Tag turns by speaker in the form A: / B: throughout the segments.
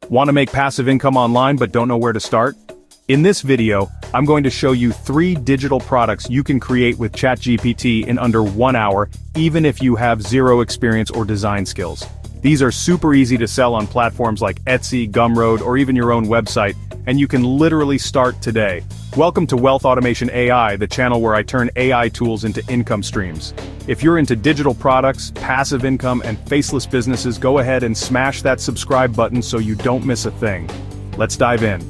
A: Want to make passive income online but don't know where to start? In this video, I'm going to show you 3 digital products you can create with ChatGPT in under 1 hour, even if you have zero experience or design skills. These are super easy to sell on platforms like Etsy, Gumroad, or even your own website, and you can literally start today. Welcome to Wealth Automation AI, the channel where I turn AI tools into income streams. If you're into digital products, passive income, and faceless businesses, go ahead and smash that subscribe button so you don't miss a thing. Let's dive in.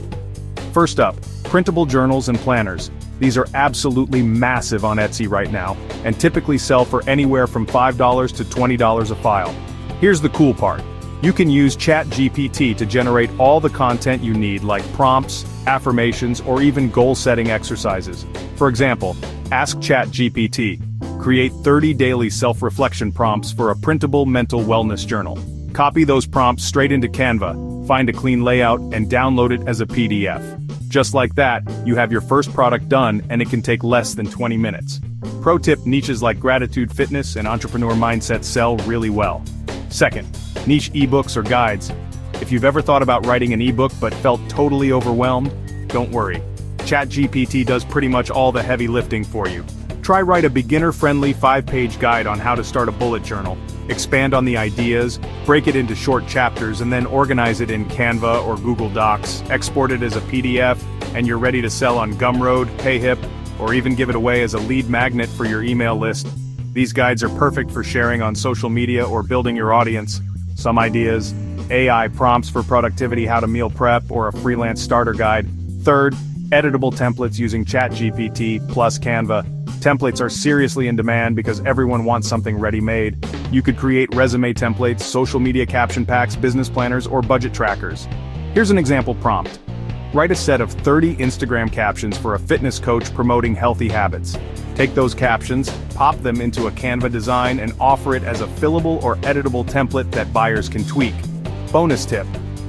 A: First up, printable journals and planners. These are absolutely massive on Etsy right now, and typically sell for anywhere from $5 to $20 a file. Here's the cool part. You can use ChatGPT to generate all the content you need, like prompts, affirmations, or even goal-setting exercises. For example, ask ChatGPT, create 30 daily self-reflection prompts for a printable mental wellness journal. Copy those prompts straight into Canva, find a clean layout, and download it as a PDF. Just like that, you have your first product done, and it can take less than 20 minutes. Pro tip: niches like gratitude, fitness, and entrepreneur mindset sell really well. Second, niche ebooks or guides. If you've ever thought about writing an ebook but felt totally overwhelmed, don't worry. ChatGPT does pretty much all the heavy lifting for you. Try write a beginner-friendly 5-page guide on how to start a bullet journal, expand on the ideas, break it into short chapters, and then organize it in Canva or Google Docs, export it as a PDF, and you're ready to sell on Gumroad, Payhip, or even give it away as a lead magnet for your email list. These guides are perfect for sharing on social media or building your audience. Some ideas: AI prompts for productivity, how to meal prep, or a freelance starter guide. Third, editable templates using ChatGPT plus Canva. Templates are seriously in demand because everyone wants something ready-made. You could create resume templates, social media caption packs, business planners, or budget trackers. Here's an example prompt. Write a set of 30 Instagram captions for a fitness coach promoting healthy habits. Take those captions, pop them into a Canva design, and offer it as a fillable or editable template that buyers can tweak. Bonus tip: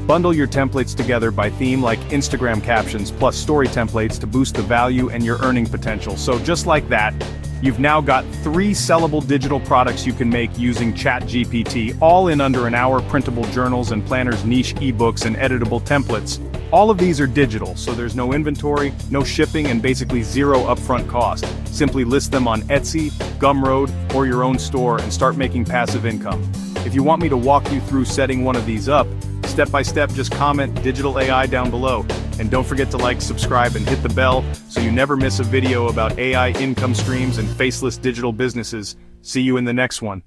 A: bundle your templates together by theme, like Instagram captions plus story templates, to boost the value and your earning potential. So just like that, you've now got 3 sellable digital products you can make using ChatGPT, all in under an hour: printable journals and planners, niche ebooks, and editable templates. All of these are digital, so there's no inventory, no shipping, and basically zero upfront cost. Simply list them on Etsy, Gumroad, or your own store and start making passive income. If you want me to walk you through setting one of these up, step by step, just comment "digital AI" down below. And don't forget to like, subscribe, and hit the bell so you never miss a video about AI income streams and faceless digital businesses. See you in the next one.